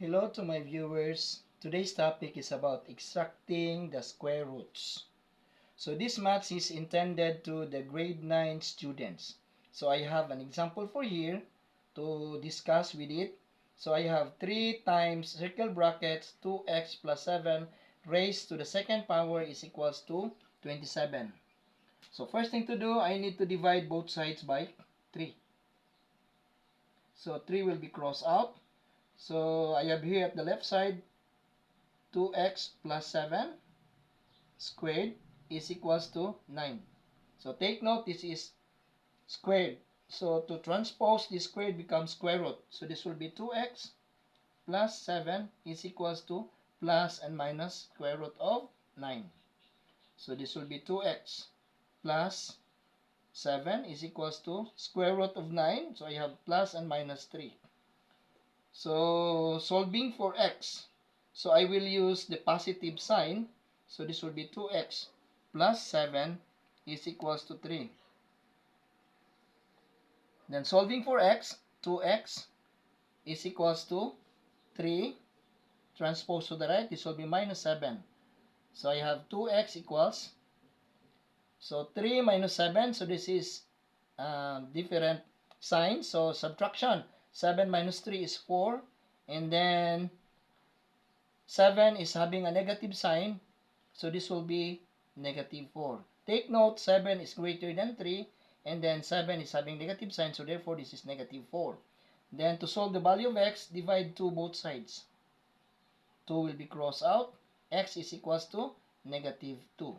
Hello to my viewers. Today's topic is about extracting the square roots. So this math is intended to the grade 9 students. So I have an example for here to discuss with it. So I have 3 times circle brackets 2x plus 7 raised to the second power is equals to 27. So first thing to do, I need to divide both sides by 3. So 3 will be crossed out. So I have here at the left side 2x plus 7 squared is equals to 9. So take note, this is squared. So to transpose this squared becomes square root. So this will be 2x plus 7 is equals to plus and minus square root of 9. So this will be 2x plus 7 is equals to square root of 9. So I have plus and minus 3. So solving for x. So I will use the positive sign. So this will be 2x plus 7 is equals to 3. Then solving for x, 2x is equals to 3. Transpose to the right, this will be minus 7. So I have 2x equals, so 3 minus 7, so this is different sign. So subtraction, 7 minus 3 is 4. And then 7 is having a negative sign, so this will be negative 4. Take note, 7 is greater than 3, and then 7 is having negative sign, so therefore this is negative 4. Then to solve the value of x, divide 2 both sides. 2 will be crossed out. X is equals to negative 2.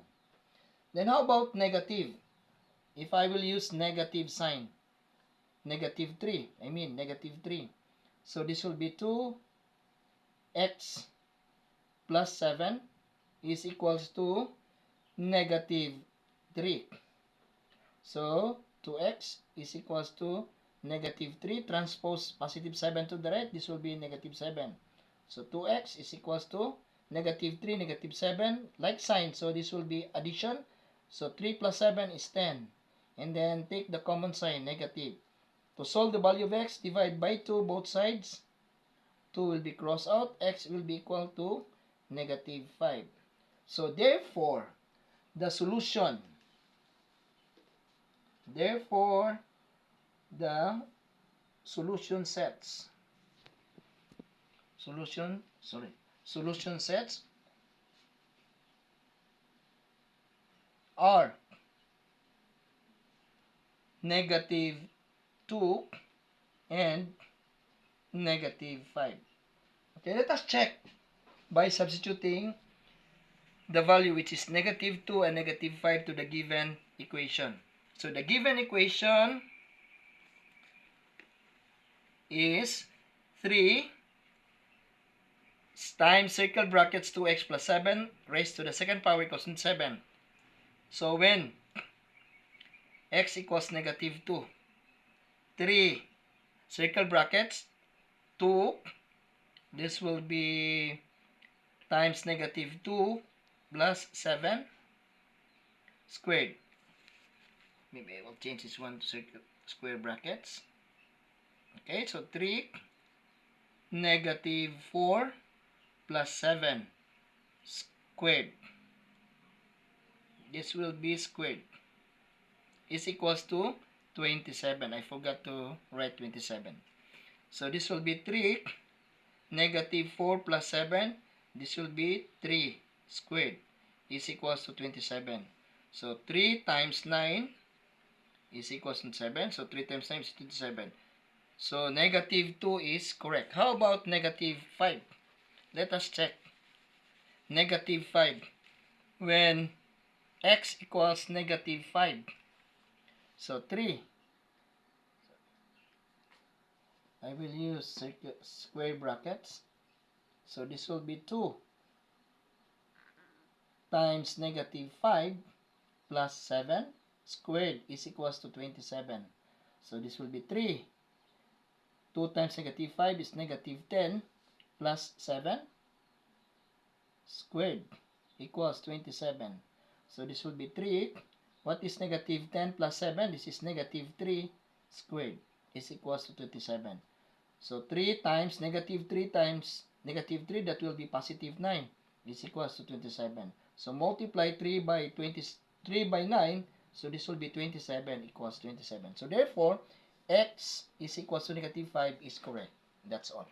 Then how about negative? If I will use negative sign, negative 3, negative 3. So this will be 2x plus 7 is equals to negative 3. So 2x is equals to negative 3. Transpose positive 7 to the right. This will be negative 7. So 2x is equals to negative 3, negative 7. Like sign. So this will be addition. So 3 plus 7 is 10. And then take the common sign, negative. To solve the value of x, divide by 2 both sides. 2 will be crossed out. X will be equal to negative 5. So therefore, the solution, the solution sets, solution sets are negative 2 and negative 5. Okay, let us check by substituting the value which is negative 2 and negative 5 to the given equation. So the given equation is 3 times circle brackets 2x plus 7 raised to the second power equals 7. So when x equals negative 2, 3 circle brackets 2, this will be times negative 2 plus 7 squared. Maybe I will change this one to circle square brackets. Okay, so 3 negative 4 plus 7 squared. This will be squared. Is equals to 27. I forgot to write 27. So this will be 3 negative 4 plus 7. This will be 3 squared. Is equals to 27. So 3 times 9 is equals to 7. So 3 times 9 is 27. So negative 2 is correct. How about negative 5? Let us check. Negative 5. When x equals negative 5. So 3. I will use square brackets. So this will be 2 times negative 5 plus 7 squared is equals to 27. So this will be 3. 2 times negative 5 is negative 10 plus 7 squared equals 27. So this will be 3. What is negative 10 plus 7? This is negative 3 squared is equals to 27. So 3 times negative 3 times Negative 3, that will be positive 9, is equals to 27. So multiply 3 by 23 by 9, so this will be 27 equals 27. So therefore, x is equals to negative 5 is correct. That's all.